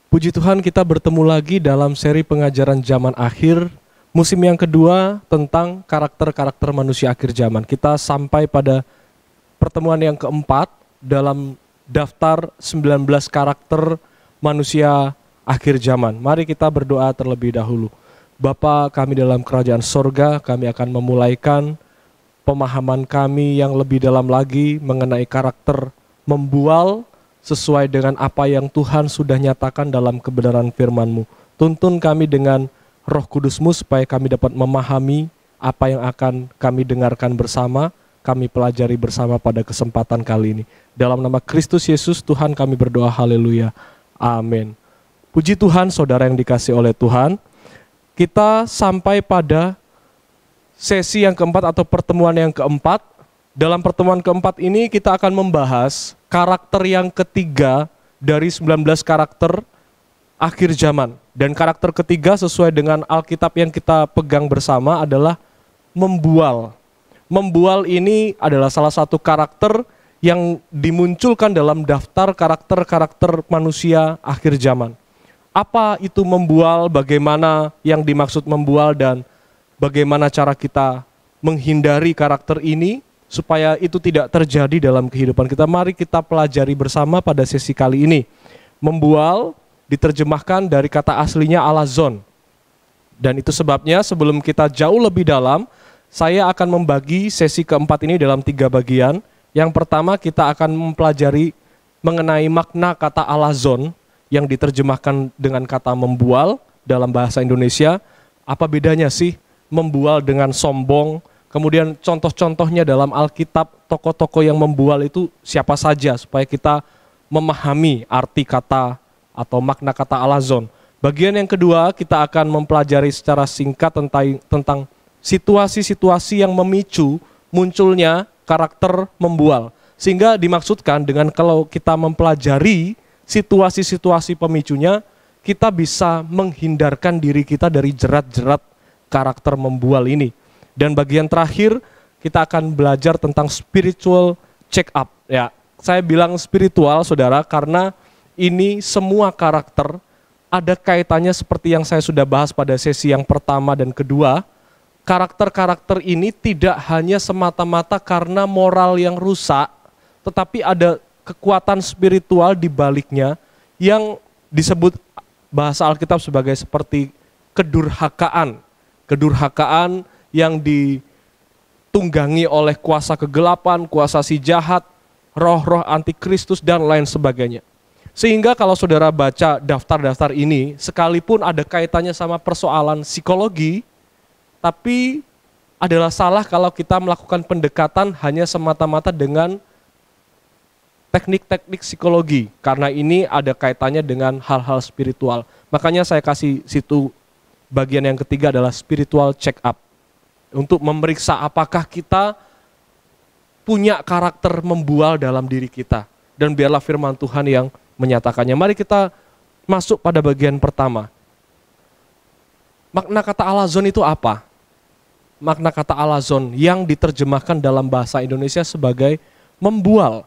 Puji Tuhan, kita bertemu lagi dalam seri pengajaran zaman akhir, musim yang kedua tentang karakter-karakter manusia akhir zaman. Kita sampai pada pertemuan yang keempat dalam daftar 19 karakter manusia akhir zaman. Mari kita berdoa terlebih dahulu. Bapa kami dalam kerajaan sorga, kami akan memulaikan pemahaman kami yang lebih dalam lagi mengenai karakter membual sesuai dengan apa yang Tuhan sudah nyatakan dalam kebenaran firman-Mu. Tuntun kami dengan Roh Kudus-Mu supaya kami dapat memahami apa yang akan kami dengarkan bersama, kami pelajari bersama pada kesempatan kali ini. Dalam nama Kristus Yesus Tuhan kami berdoa, haleluya, amin. Puji Tuhan, saudara yang dikasih oleh Tuhan, kita sampai pada sesi yang keempat atau pertemuan yang keempat. Dalam pertemuan keempat ini kita akan membahas karakter yang ketiga dari 19 karakter akhir zaman. Dan karakter ketiga sesuai dengan Alkitab yang kita pegang bersama adalah membual. Membual ini adalah salah satu karakter yang dimunculkan dalam daftar karakter-karakter manusia akhir zaman. Apa itu membual, bagaimana yang dimaksud membual, dan bagaimana cara kita menghindari karakter ini supaya itu tidak terjadi dalam kehidupan kita. Mari kita pelajari bersama pada sesi kali ini. Membual diterjemahkan dari kata aslinya alazon. Dan itu sebabnya sebelum kita jauh lebih dalam, saya akan membagi sesi keempat ini dalam 3 bagian. Yang pertama kita akan mempelajari mengenai makna kata alazon yang diterjemahkan dengan kata membual dalam bahasa Indonesia. Apa bedanya sih membual dengan sombong? Kemudian contoh-contohnya dalam Alkitab, tokoh-tokoh yang membual itu siapa saja, supaya kita memahami arti kata atau makna kata alazon. Bagian yang kedua, kita akan mempelajari secara singkat tentang situasi-situasi yang memicu munculnya karakter membual. Sehingga dimaksudkan dengan kalau kita mempelajari situasi-situasi pemicunya, kita bisa menghindarkan diri kita dari jerat-jerat karakter membual ini. Dan bagian terakhir kita akan belajar tentang spiritual check up. Ya, saya bilang spiritual, saudara, karena ini semua karakter ada kaitannya seperti yang saya sudah bahas pada sesi yang pertama dan kedua. Karakter-karakter ini tidak hanya semata-mata karena moral yang rusak, tetapi ada kekuatan spiritual di baliknya yang disebut bahasa Alkitab sebagai seperti kedurhakaan. Kedurhakaan yang ditunggangi oleh kuasa kegelapan, kuasa si jahat, roh-roh antikristus, dan lain sebagainya. Sehingga kalau saudara baca daftar-daftar ini, sekalipun ada kaitannya sama persoalan psikologi, tapi adalah salah kalau kita melakukan pendekatan hanya semata-mata dengan teknik-teknik psikologi, karena ini ada kaitannya dengan hal-hal spiritual. Makanya saya kasih situ bagian yang ketiga adalah spiritual check up. Untuk memeriksa apakah kita punya karakter membual dalam diri kita. Dan biarlah firman Tuhan yang menyatakannya. Mari kita masuk pada bagian pertama. Makna kata alazon itu apa? Makna kata alazon yang diterjemahkan dalam bahasa Indonesia sebagai membual.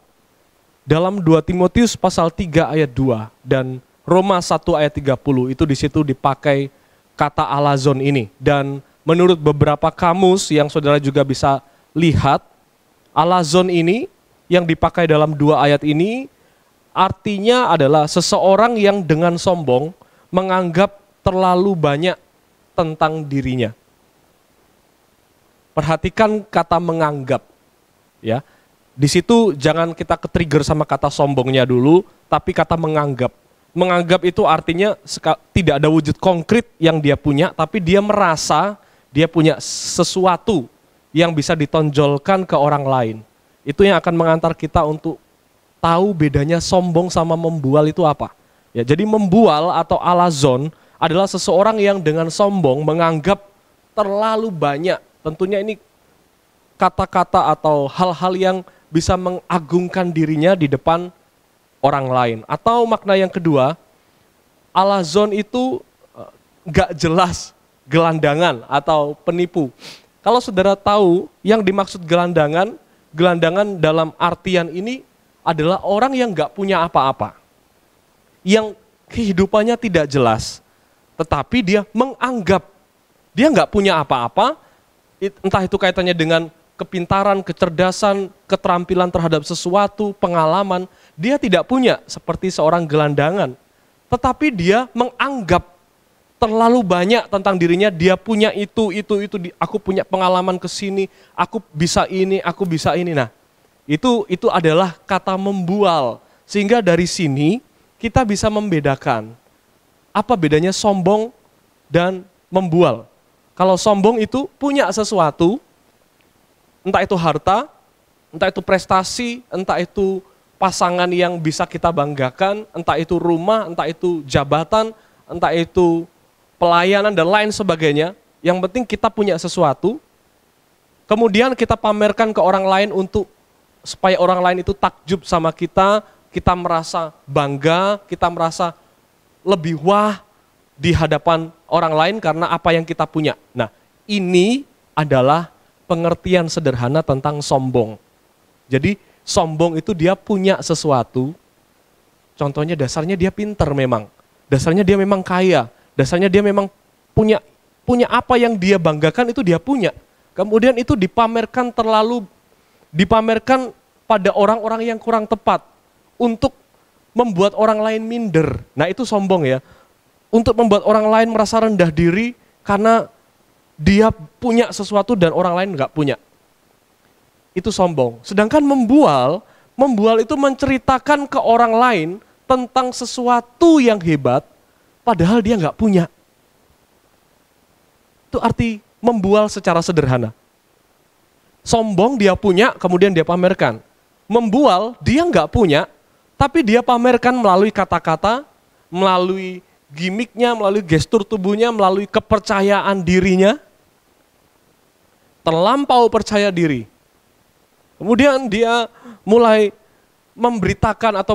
Dalam 2 Timotius pasal 3 ayat 2 dan Roma 1 ayat 30 itu di situ dipakai kata alazon ini. Dan menurut beberapa kamus yang saudara juga bisa lihat, alazon ini yang dipakai dalam 2 ayat ini artinya adalah seseorang yang dengan sombong menganggap terlalu banyak tentang dirinya. Perhatikan kata menganggap, ya. Di situ jangan kita ke-trigger sama kata sombongnya dulu, tapi kata menganggap. Menganggap itu artinya tidak ada wujud konkret yang dia punya, tapi dia merasa dia punya sesuatu yang bisa ditonjolkan ke orang lain. Itu yang akan mengantar kita untuk tahu bedanya sombong sama membual itu apa. Ya, jadi membual atau alazon adalah seseorang yang dengan sombong menganggap terlalu banyak. Tentunya ini kata-kata atau hal-hal yang bisa mengagungkan dirinya di depan orang lain. Atau makna yang kedua, alazon itu gak jelas, gelandangan atau penipu. Kalau saudara tahu yang dimaksud gelandangan dalam artian ini adalah orang yang gak punya apa-apa. Yang kehidupannya tidak jelas. Tetapi dia menganggap dia nggak punya apa-apa, entah itu kaitannya dengan kepintaran, kecerdasan, keterampilan terhadap sesuatu, pengalaman, dia tidak punya seperti seorang gelandangan. Tetapi dia menganggap terlalu banyak tentang dirinya, dia punya itu, aku punya pengalaman ke sini, aku bisa ini. Nah, itu adalah kata membual. Sehingga dari sini kita bisa membedakan apa bedanya sombong dan membual. Kalau sombong itu punya sesuatu, entah itu harta, entah itu prestasi, entah itu pasangan yang bisa kita banggakan, entah itu rumah, entah itu jabatan, entah itu pelayanan dan lain sebagainya. Yang penting kita punya sesuatu, kemudian kita pamerkan ke orang lain supaya orang lain itu takjub sama kita merasa bangga, kita merasa lebih wah di hadapan orang lain karena apa yang kita punya. Nah, ini adalah pengertian sederhana tentang sombong. Jadi sombong itu dia punya sesuatu, contohnya dasarnya dia pinter memang, dasarnya dia memang kaya, dasarnya dia memang punya apa yang dia banggakan itu dia punya. Kemudian itu dipamerkan pada orang-orang yang kurang tepat untuk membuat orang lain minder. Nah itu sombong ya, untuk membuat orang lain merasa rendah diri karena dia punya sesuatu dan orang lain nggak punya. Itu sombong. Sedangkan membual itu menceritakan ke orang lain tentang sesuatu yang hebat, padahal dia nggak punya. Itu arti membual secara sederhana. Sombong dia punya, kemudian dia pamerkan. Membual dia nggak punya, tapi dia pamerkan melalui kata-kata, melalui gimiknya, melalui gestur tubuhnya, melalui kepercayaan dirinya. Terlampau percaya diri. Kemudian dia mulai memberitakan atau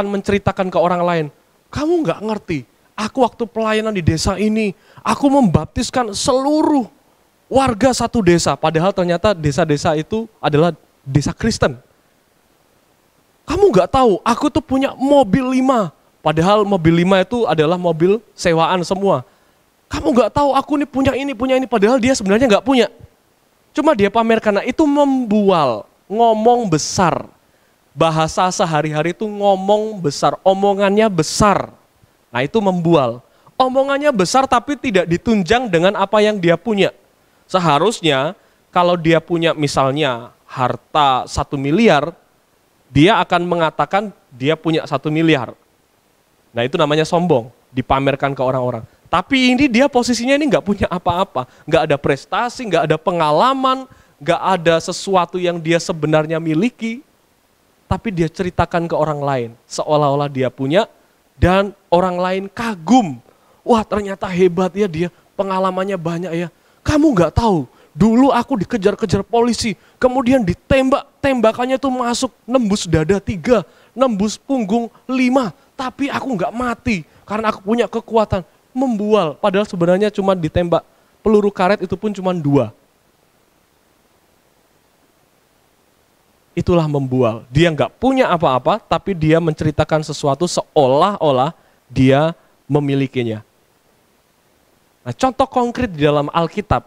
menceritakan ke orang lain. Kamu nggak ngerti, aku waktu pelayanan di desa ini, aku membaptiskan seluruh warga satu desa. Padahal ternyata desa-desa itu adalah desa Kristen. Kamu nggak tahu, aku tuh punya mobil 5. Padahal mobil 5 itu adalah mobil sewaan semua. Kamu nggak tahu, aku nih punya ini. Padahal dia sebenarnya nggak punya. Cuma dia pamerkan, nah itu membual, ngomong besar. Bahasa sehari-hari itu ngomong besar, omongannya besar. Nah itu membual. Omongannya besar tapi tidak ditunjang dengan apa yang dia punya. Seharusnya kalau dia punya misalnya harta 1 miliar, dia akan mengatakan dia punya 1 miliar. Nah itu namanya sombong, dipamerkan ke orang-orang. Tapi ini dia posisinya ini nggak punya apa-apa, nggak ada prestasi, nggak ada pengalaman, nggak ada sesuatu yang dia sebenarnya miliki, tapi dia ceritakan ke orang lain, seolah-olah dia punya, dan orang lain kagum. Wah ternyata hebat ya dia, pengalamannya banyak ya. Kamu nggak tahu, dulu aku dikejar-kejar polisi, kemudian ditembak, tembakannya tuh masuk, nembus dada 3, nembus punggung 5, tapi aku nggak mati, karena aku punya kekuatan. Membual, padahal sebenarnya cuma ditembak peluru karet itu pun cuma 2. Itulah membual. Dia nggak punya apa-apa, tapi dia menceritakan sesuatu seolah-olah dia memilikinya. Nah, contoh konkret di dalam Alkitab,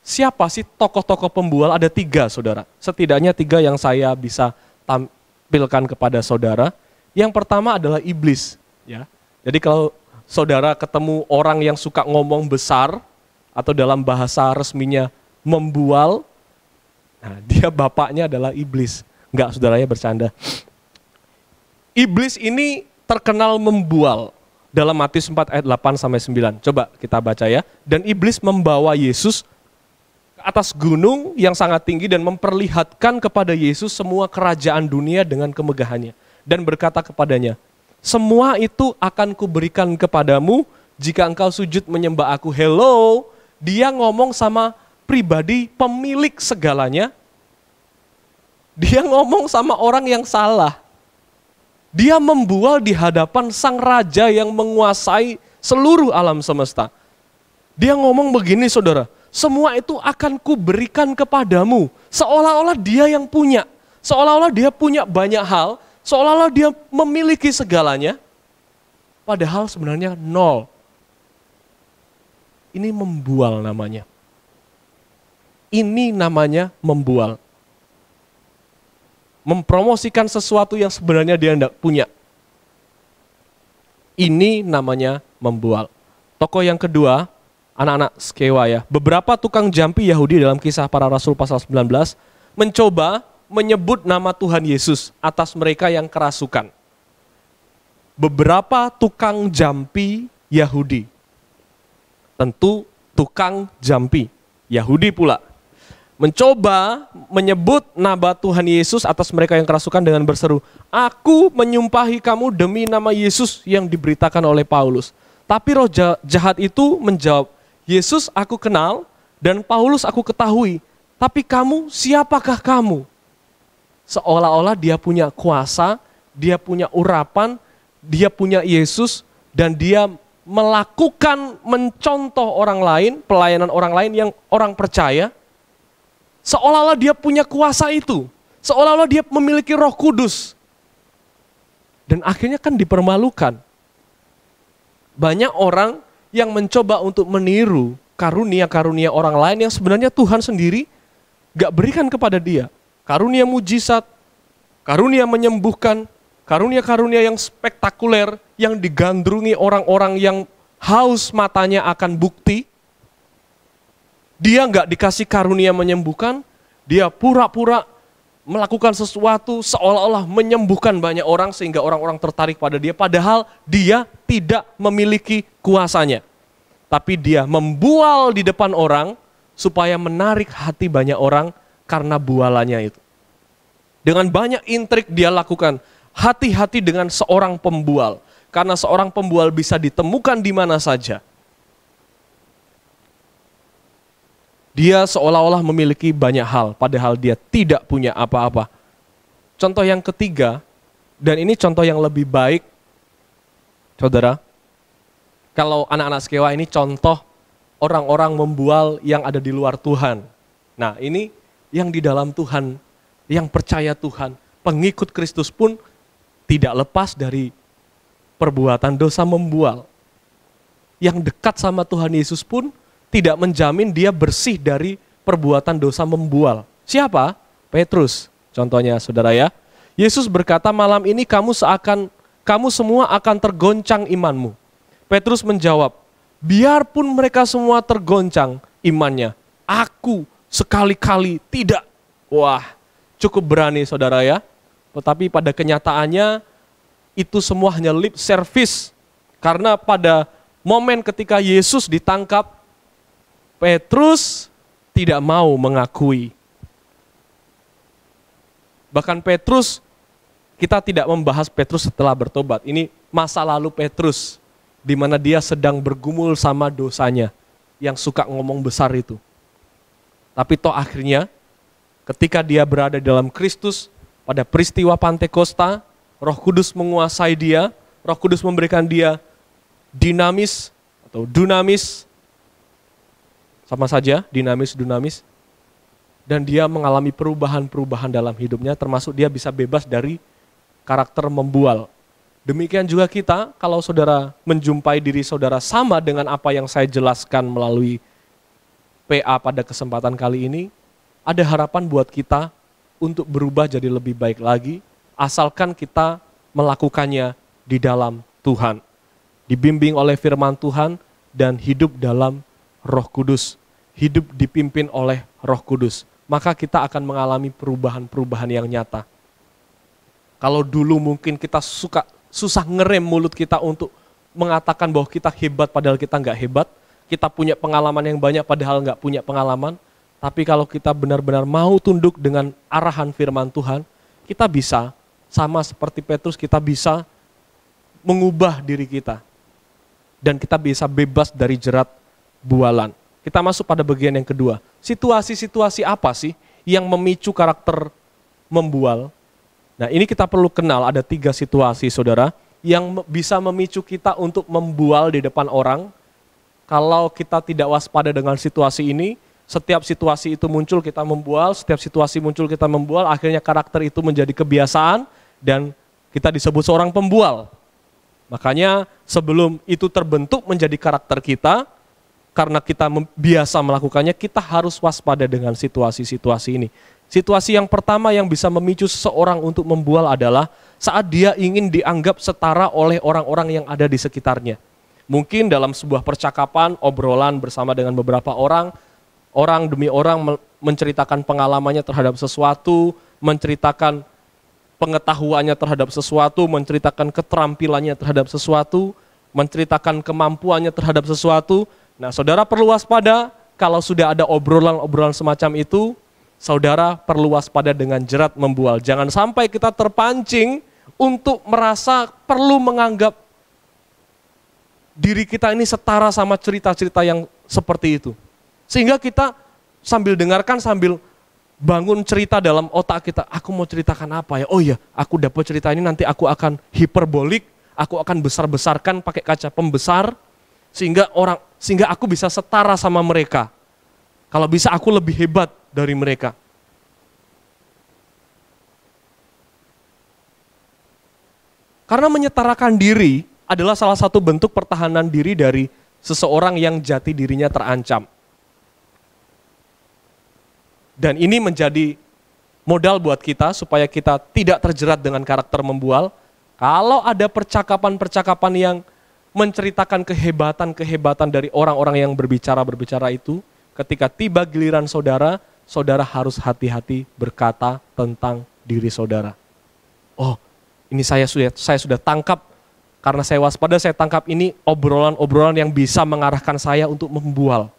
siapa sih tokoh-tokoh pembual? Ada 3, saudara. Setidaknya 3 yang saya bisa tampilkan kepada saudara. Yang pertama adalah iblis. Ya. Jadi kalau saudara ketemu orang yang suka ngomong besar, atau dalam bahasa resminya membual, nah dia bapaknya adalah iblis. Enggak, saudaranya bercanda. Iblis ini terkenal membual. Dalam Matius 4 ayat 8-9. Coba kita baca ya. Dan iblis membawa Yesus ke atas gunung yang sangat tinggi dan memperlihatkan kepada Yesus semua kerajaan dunia dengan kemegahannya. Dan berkata kepadanya, semua itu akan kuberikan kepadamu jika engkau sujud menyembah aku. Hello, dia ngomong sama pribadi pemilik segalanya. Dia ngomong sama orang yang salah. Dia membual di hadapan sang raja yang menguasai seluruh alam semesta. Dia ngomong begini saudara, semua itu akan kuberikan kepadamu. Seolah-olah dia yang punya, seolah-olah dia punya banyak hal, seolah-olah dia memiliki segalanya. padahal sebenarnya nol. Ini membual namanya. Ini namanya membual. Mempromosikan sesuatu yang sebenarnya dia tidak punya. Ini namanya membual. Tokoh yang kedua, anak-anak Skewa ya. Beberapa tukang jampi Yahudi dalam Kisah Para Rasul pasal 19 mencoba menyebut nama Tuhan Yesus atas mereka yang kerasukan. Beberapa tukang jampi Yahudi. Tentu tukang jampi Yahudi pula. Mencoba menyebut nama Tuhan Yesus atas mereka yang kerasukan dengan berseru, "Aku menyumpahi kamu demi nama Yesus yang diberitakan oleh Paulus." Tapi roh jahat itu menjawab, "Yesus aku kenal dan Paulus aku ketahui. Tapi kamu, siapakah kamu?" Seolah-olah dia punya kuasa, dia punya urapan, dia punya Yesus, dan dia melakukan, mencontoh orang lain, pelayanan orang lain yang orang percaya, seolah-olah dia punya kuasa itu, seolah-olah dia memiliki Roh Kudus. Dan akhirnya kan dipermalukan. Banyak orang yang mencoba untuk meniru karunia-karunia orang lain yang sebenarnya Tuhan sendiri gak berikan kepada dia. Karunia mujizat, karunia menyembuhkan, karunia-karunia yang spektakuler, yang digandrungi orang-orang yang haus matanya akan bukti. Dia nggak dikasih karunia menyembuhkan, dia pura-pura melakukan sesuatu seolah-olah menyembuhkan banyak orang sehingga orang-orang tertarik pada dia, padahal dia tidak memiliki kuasanya. Tapi dia membual di depan orang supaya menarik hati banyak orang karena bualannya itu. Dengan banyak intrik dia lakukan. Hati-hati dengan seorang pembual, karena seorang pembual bisa ditemukan di mana saja. Dia seolah-olah memiliki banyak hal, padahal dia tidak punya apa-apa. Contoh yang ketiga, dan ini contoh yang lebih baik, saudara, kalau anak-anak Skewa ini contoh orang-orang membual yang ada di luar Tuhan. Nah ini yang di dalam Tuhan, yang percaya Tuhan, pengikut Kristus pun tidak lepas dari perbuatan dosa membual. Yang dekat sama Tuhan Yesus pun tidak menjamin dia bersih dari perbuatan dosa membual. Siapa? Petrus. Contohnya saudara ya. Yesus berkata, "Malam ini kamu semua akan tergoncang imanmu." Petrus menjawab, "Biarpun mereka semua tergoncang imannya, aku sekali-kali tidak." Wah, cukup berani saudara ya. Tetapi pada kenyataannya itu semua hanya lip service. Karena pada momen ketika Yesus ditangkap, Petrus tidak mau mengakui. Bahkan Petrus, kita tidak membahas Petrus setelah bertobat. Ini masa lalu Petrus, di mana dia sedang bergumul sama dosanya, yang suka ngomong besar itu. Tapi toh akhirnya, ketika dia berada dalam Kristus, pada peristiwa Pantekosta, Roh Kudus menguasai dia, Roh Kudus memberikan dia dinamis atau dunamis, sama saja dinamis, dunamis, dan dia mengalami perubahan-perubahan dalam hidupnya, termasuk dia bisa bebas dari karakter membual. Demikian juga kita, kalau saudara menjumpai diri saudara sama dengan apa yang saya jelaskan melalui PA pada kesempatan kali ini, ada harapan buat kita untuk berubah jadi lebih baik lagi, asalkan kita melakukannya di dalam Tuhan. Dibimbing oleh firman Tuhan dan hidup dalam Roh Kudus. Hidup dipimpin oleh Roh Kudus. Maka kita akan mengalami perubahan-perubahan yang nyata. Kalau dulu mungkin kita susah ngerem mulut kita untuk mengatakan bahwa kita hebat padahal kita nggak hebat. Kita punya pengalaman yang banyak padahal nggak punya pengalaman. Tapi kalau kita benar-benar mau tunduk dengan arahan firman Tuhan, kita bisa, sama seperti Petrus, kita bisa mengubah diri kita. Dan kita bisa bebas dari jerat bualan. Kita masuk pada bagian yang kedua. Situasi-situasi apa sih yang memicu karakter membual? Nah ini kita perlu kenal, ada 3 situasi saudara, yang bisa memicu kita untuk membual di depan orang. Kalau kita tidak waspada dengan situasi ini, setiap situasi itu muncul kita membual, setiap situasi muncul kita membual, akhirnya karakter itu menjadi kebiasaan dan kita disebut seorang pembual. Makanya sebelum itu terbentuk menjadi karakter kita, karena kita biasa melakukannya, kita harus waspada dengan situasi-situasi ini. Situasi yang pertama yang bisa memicu seseorang untuk membual adalah saat dia ingin dianggap setara oleh orang-orang yang ada di sekitarnya. Mungkin dalam sebuah percakapan, obrolan bersama dengan beberapa orang, orang demi orang menceritakan pengalamannya terhadap sesuatu, menceritakan pengetahuannya terhadap sesuatu, menceritakan keterampilannya terhadap sesuatu, menceritakan kemampuannya terhadap sesuatu. Nah, saudara perlu waspada kalau sudah ada obrolan-obrolan semacam itu, saudara perlu waspada dengan jerat membual. Jangan sampai kita terpancing untuk merasa perlu menganggap diri kita ini setara sama cerita-cerita yang seperti itu. Sehingga kita sambil dengarkan, sambil bangun cerita dalam otak kita, aku mau ceritakan apa ya? Oh iya, aku dapat cerita ini, nanti aku akan hiperbolik, aku akan besar-besarkan pakai kaca pembesar, sehingga aku bisa setara sama mereka. Kalau bisa aku lebih hebat dari mereka. Karena menyetarakan diri adalah salah satu bentuk pertahanan diri dari seseorang yang jati dirinya terancam. Dan ini menjadi modal buat kita supaya kita tidak terjerat dengan karakter membual. Kalau ada percakapan-percakapan yang menceritakan kehebatan-kehebatan dari orang-orang yang berbicara itu, ketika tiba giliran saudara, saudara harus hati-hati berkata tentang diri saudara. Oh, ini saya sudah tangkap, karena saya waspada, saya tangkap ini obrolan-obrolan yang bisa mengarahkan saya untuk membual.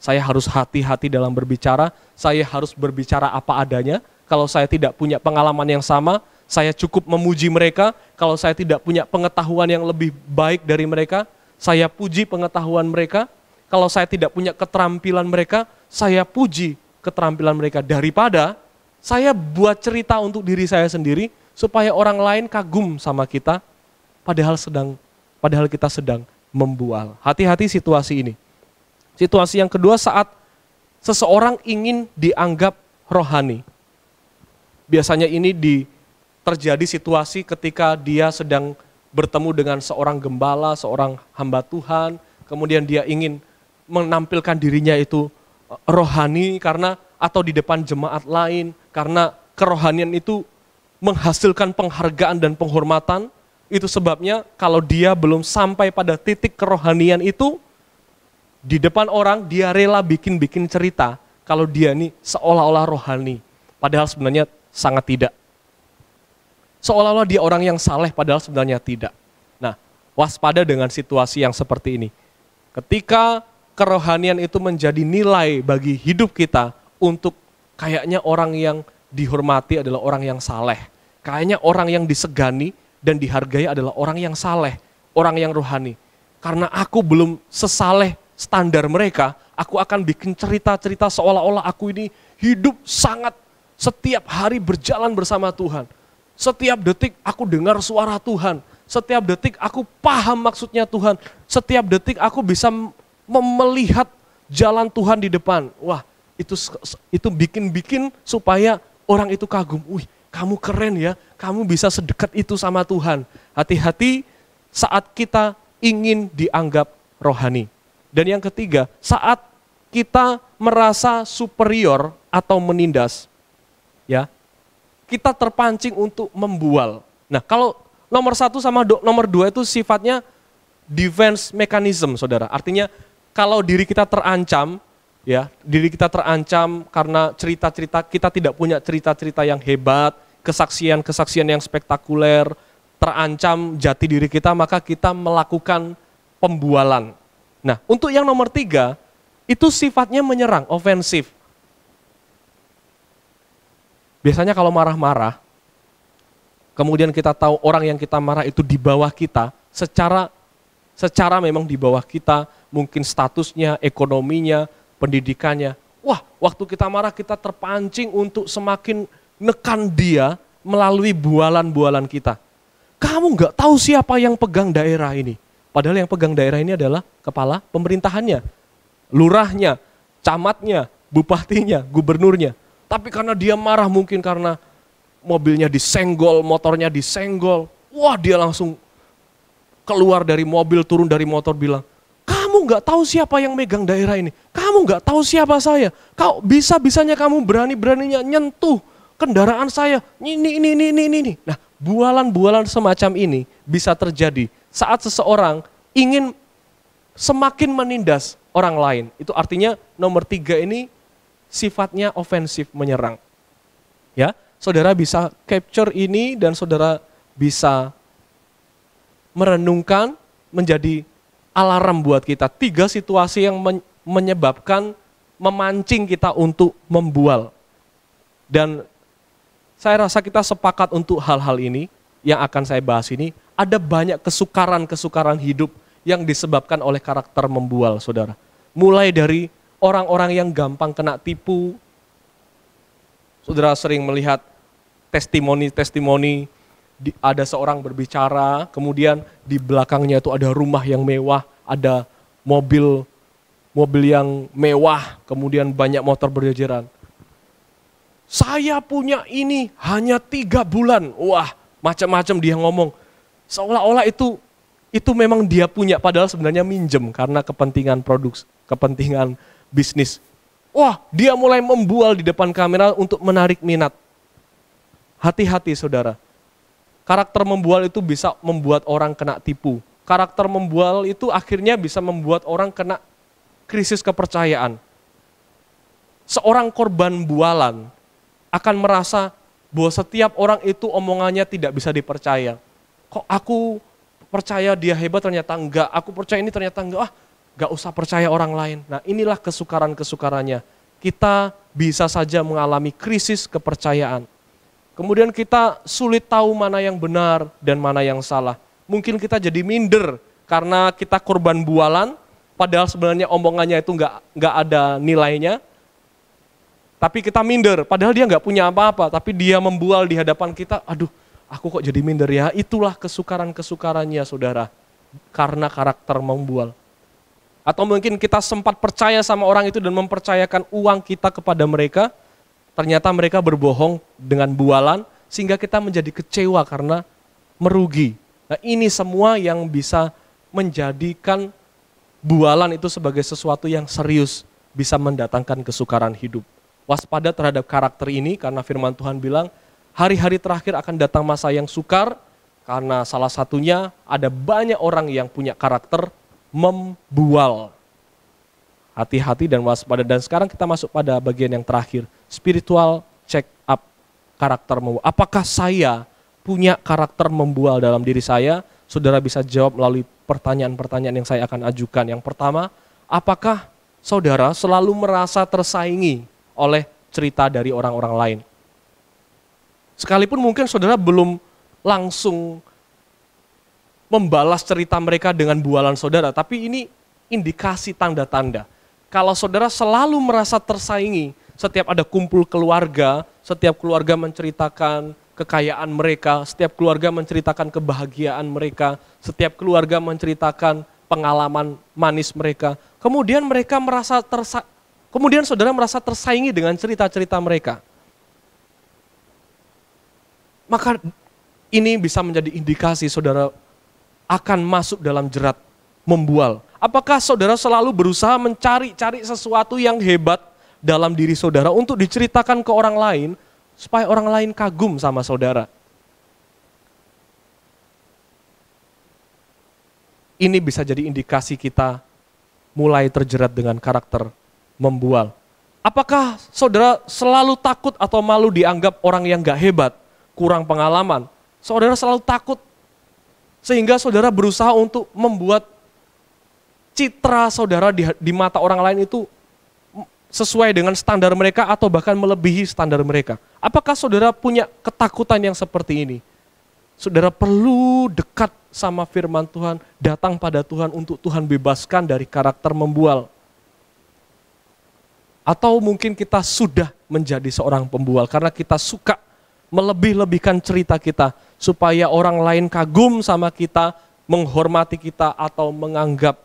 Saya harus hati-hati dalam berbicara, saya harus berbicara apa adanya. Kalau saya tidak punya pengalaman yang sama, saya cukup memuji mereka. Kalau saya tidak punya pengetahuan yang lebih baik dari mereka, saya puji pengetahuan mereka. Kalau saya tidak punya keterampilan mereka, saya puji keterampilan mereka. Daripada saya buat cerita untuk diri saya sendiri, supaya orang lain kagum sama kita, padahal kita sedang membual. Hati-hati situasi ini. Situasi yang kedua, saat seseorang ingin dianggap rohani. Biasanya ini terjadi situasi ketika dia sedang bertemu dengan seorang gembala, seorang hamba Tuhan, kemudian dia ingin menampilkan dirinya itu rohani atau di depan jemaat lain, karena kerohanian itu menghasilkan penghargaan dan penghormatan. Itu sebabnya kalau dia belum sampai pada titik kerohanian itu, di depan orang dia rela bikin cerita kalau dia ini seolah-olah rohani, padahal sebenarnya sangat tidak. Seolah-olah dia orang yang saleh, padahal sebenarnya tidak. Nah, waspada dengan situasi yang seperti ini. Ketika kerohanian itu menjadi nilai bagi hidup kita, untuk kayaknya orang yang dihormati adalah orang yang saleh. Kayaknya orang yang disegani dan dihargai adalah orang yang saleh, orang yang rohani. Karena aku belum sesaleh standar mereka, aku akan bikin cerita-cerita seolah-olah aku ini hidup sangat setiap hari berjalan bersama Tuhan. Setiap detik aku dengar suara Tuhan. Setiap detik aku paham maksudnya Tuhan. Setiap detik aku bisa melihat jalan Tuhan di depan. Wah, itu bikin supaya orang itu kagum. Wih, kamu keren ya, kamu bisa sedekat itu sama Tuhan. Hati-hati saat kita ingin dianggap rohani. Dan yang ketiga, saat kita merasa superior atau menindas, ya, kita terpancing untuk membual. Nah, kalau nomor 1 sama nomor 2 itu sifatnya defense mechanism, saudara. Artinya kalau diri kita terancam, ya, diri kita terancam karena cerita-cerita, kita tidak punya cerita-cerita yang hebat, kesaksian-kesaksian yang spektakuler, terancam jati diri kita, maka kita melakukan pembualan. Nah, untuk yang nomor 3, itu sifatnya menyerang, ofensif. Biasanya kalau marah-marah, kemudian kita tahu orang yang kita marah itu di bawah kita, secara memang di bawah kita, mungkin statusnya, ekonominya, pendidikannya. Wah, waktu kita marah kita terpancing untuk semakin nekan dia melalui bualan-bualan kita. Kamu nggak tahu siapa yang pegang daerah ini. Padahal yang pegang daerah ini adalah kepala pemerintahannya, lurahnya, camatnya, bupatinya, gubernurnya. Tapi karena dia marah, mungkin karena mobilnya disenggol, motornya disenggol, wah dia langsung keluar dari mobil, turun dari motor bilang, kamu nggak tahu siapa yang megang daerah ini, kamu nggak tahu siapa saya, kau bisa-bisanya kamu berani-beraninya nyentuh kendaraan saya, ini. Nah, bualan-bualan semacam ini bisa terjadi saat seseorang ingin semakin menindas orang lain. Itu artinya nomor 3 ini sifatnya ofensif, menyerang. Ya, saudara bisa capture ini dan saudara bisa merenungkan menjadi alarm buat kita. 3 situasi yang menyebabkan, memancing kita untuk membual. Dan saya rasa kita sepakat untuk hal-hal ini yang akan saya bahas ini. Ada banyak kesukaran-kesukaran hidup yang disebabkan oleh karakter membual, saudara. Mulai dari orang-orang yang gampang kena tipu. Saudara sering melihat testimoni-testimoni, ada seorang berbicara, kemudian di belakangnya itu ada rumah yang mewah, ada mobil yang mewah, kemudian banyak motor berjejeran. Saya punya ini hanya 3 bulan. Wah, macam-macam dia ngomong. Seolah-olah itu memang dia punya, padahal sebenarnya minjem karena kepentingan produksi, kepentingan bisnis. Wah, dia mulai membual di depan kamera untuk menarik minat. Hati-hati, saudara. Karakter membual itu bisa membuat orang kena tipu. Karakter membual itu akhirnya bisa membuat orang kena krisis kepercayaan. Seorang korban bualan akan merasa bahwa setiap orang itu omongannya tidak bisa dipercaya. Kok aku percaya dia hebat ternyata enggak, aku percaya ini ternyata enggak, enggak usah percaya orang lain. Nah, inilah kesukaran-kesukarannya. Kita bisa saja mengalami krisis kepercayaan. Kemudian kita sulit tahu mana yang benar dan mana yang salah. Mungkin kita jadi minder karena kita korban bualan, padahal sebenarnya omongannya itu enggak ada nilainya. Tapi kita minder, padahal dia enggak punya apa-apa, tapi dia membual di hadapan kita, aduh, aku kok jadi minder ya. Itulah kesukaran-kesukarannya, saudara, karena karakter membual. Atau mungkin kita sempat percaya sama orang itu dan mempercayakan uang kita kepada mereka, ternyata mereka berbohong dengan bualan, sehingga kita menjadi kecewa karena merugi. Nah, ini semua yang bisa menjadikan bualan itu sebagai sesuatu yang serius, bisa mendatangkan kesukaran hidup. Waspada terhadap karakter ini, karena firman Tuhan bilang, hari-hari terakhir akan datang masa yang sukar, karena salah satunya ada banyak orang yang punya karakter membual. Hati-hati dan waspada. Dan sekarang kita masuk pada bagian yang terakhir, spiritual check up karakter membual. Apakah saya punya karakter membual dalam diri saya? Saudara bisa jawab melalui pertanyaan-pertanyaan yang saya akan ajukan. Yang pertama, apakah saudara selalu merasa tersaingi oleh cerita dari orang-orang lain? Sekalipun mungkin saudara belum langsung membalas cerita mereka dengan bualan saudara, tapi ini indikasi tanda-tanda. Kalau saudara selalu merasa tersaingi, setiap ada kumpul keluarga, setiap keluarga menceritakan kekayaan mereka, setiap keluarga menceritakan kebahagiaan mereka, setiap keluarga menceritakan pengalaman manis mereka, kemudian saudara merasa tersaingi dengan cerita-cerita mereka. Maka ini bisa menjadi indikasi saudara akan masuk dalam jerat membual. Apakah saudara selalu berusaha mencari sesuatu yang hebat dalam diri saudara untuk diceritakan ke orang lain, supaya orang lain kagum sama saudara? Ini bisa jadi indikasi kita mulai terjerat dengan karakter membual. Apakah saudara selalu takut atau malu dianggap orang yang gak hebat, kurang pengalaman? Saudara selalu takut sehingga saudara berusaha untuk membuat citra saudara di mata orang lain itu sesuai dengan standar mereka atau bahkan melebihi standar mereka. Apakah saudara punya ketakutan yang seperti ini? Saudara perlu dekat sama firman Tuhan, datang pada Tuhan untuk Tuhan bebaskan dari karakter membual. Atau mungkin kita sudah menjadi seorang pembual karena kita suka melebih-lebihkan cerita kita supaya orang lain kagum sama kita, menghormati kita atau menganggap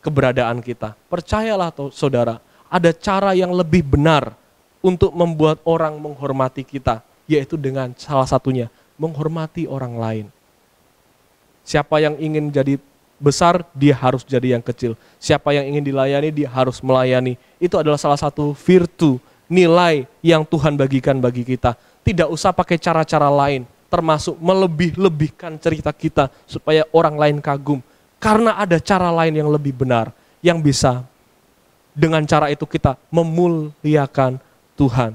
keberadaan kita. Percayalah saudara, ada cara yang lebih benar untuk membuat orang menghormati kita, yaitu dengan salah satunya menghormati orang lain. Siapa yang ingin jadi besar, dia harus jadi yang kecil. Siapa yang ingin dilayani, dia harus melayani. Itu adalah salah satu virtu, nilai yang Tuhan bagikan bagi kita. Tidak usah pakai cara-cara lain, termasuk melebih-lebihkan cerita kita supaya orang lain kagum. Karena ada cara lain yang lebih benar, yang bisa dengan cara itu kita memuliakan Tuhan.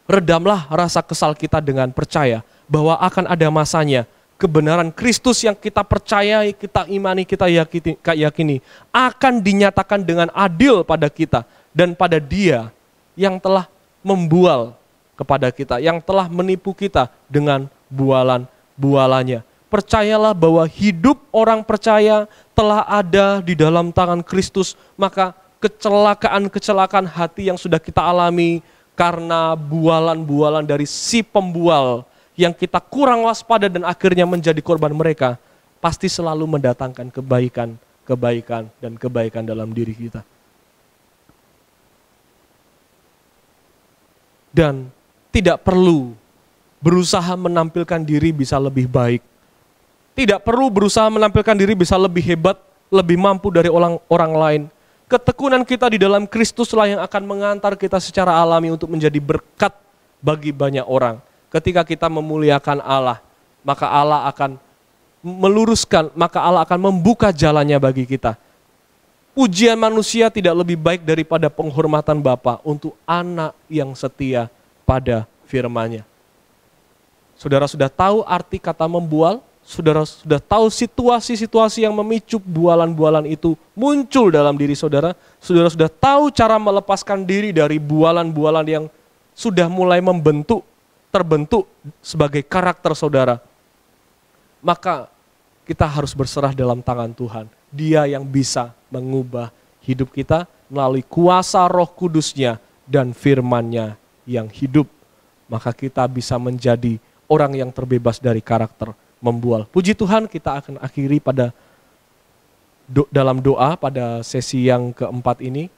Redamlah rasa kesal kita dengan percaya bahwa akan ada masanya kebenaran Kristus yang kita percayai, kita imani, kita yakini akan dinyatakan dengan adil pada kita dan pada Dia yang telah membual kepada kita, yang telah menipu kita dengan bualan-bualannya. Percayalah bahwa hidup orang percaya telah ada di dalam tangan Kristus, maka kecelakaan-kecelakaan hati yang sudah kita alami karena bualan-bualan dari si pembual yang kita kurang waspada dan akhirnya menjadi korban mereka, pasti selalu mendatangkan kebaikan dan kebaikan dalam diri kita. Dan tidak perlu berusaha menampilkan diri bisa lebih baik. Tidak perlu berusaha menampilkan diri bisa lebih hebat, lebih mampu dari orang lain. Ketekunan kita di dalam Kristuslah yang akan mengantar kita secara alami untuk menjadi berkat bagi banyak orang. Ketika kita memuliakan Allah, maka Allah akan meluruskan, maka Allah akan membuka jalannya bagi kita. Pujian manusia tidak lebih baik daripada penghormatan Bapa untuk anak yang setia pada firman-Nya. Saudara sudah tahu arti kata membual? Saudara sudah tahu situasi-situasi yang memicu bualan-bualan itu muncul dalam diri saudara. Saudara sudah tahu cara melepaskan diri dari bualan-bualan yang sudah mulai terbentuk sebagai karakter saudara. Maka kita harus berserah dalam tangan Tuhan. Dia yang bisa mengubah hidup kita melalui kuasa Roh Kudus-Nya dan firman-Nya yang hidup. Maka kita bisa menjadi orang yang terbebas dari karakter membual. Puji Tuhan, kita akan akhiri dalam doa pada sesi yang keempat ini.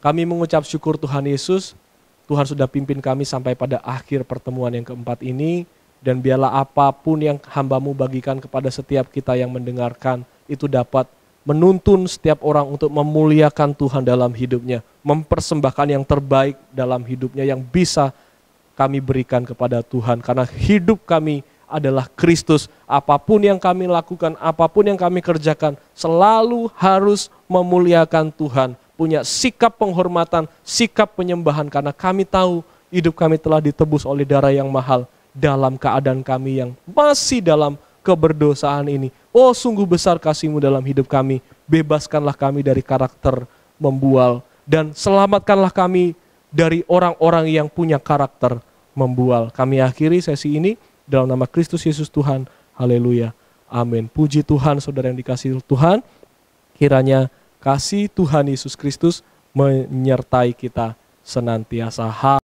Kami mengucap syukur Tuhan Yesus, Tuhan sudah pimpin kami sampai pada akhir pertemuan yang keempat ini, dan biarlah apapun yang hamba-Mu bagikan kepada setiap kita yang mendengarkan, itu dapat menuntun setiap orang untuk memuliakan Tuhan dalam hidupnya, mempersembahkan yang terbaik dalam hidupnya yang bisa kami berikan kepada Tuhan, karena hidup kami adalah Kristus. Apapun yang kami lakukan, apapun yang kami kerjakan, selalu harus memuliakan Tuhan. Punya sikap penghormatan, sikap penyembahan, karena kami tahu hidup kami telah ditebus oleh darah yang mahal dalam keadaan kami yang masih dalam keberdosaan ini. Oh, sungguh besar kasih-Mu dalam hidup kami. Bebaskanlah kami dari karakter membual dan selamatkanlah kami dari orang-orang yang punya karakter membual. Kami akhiri sesi ini dalam nama Kristus Yesus Tuhan. Haleluya. Amin. Puji Tuhan, saudara yang dikasihi Tuhan. Kiranya kasih Tuhan Yesus Kristus menyertai kita senantiasa.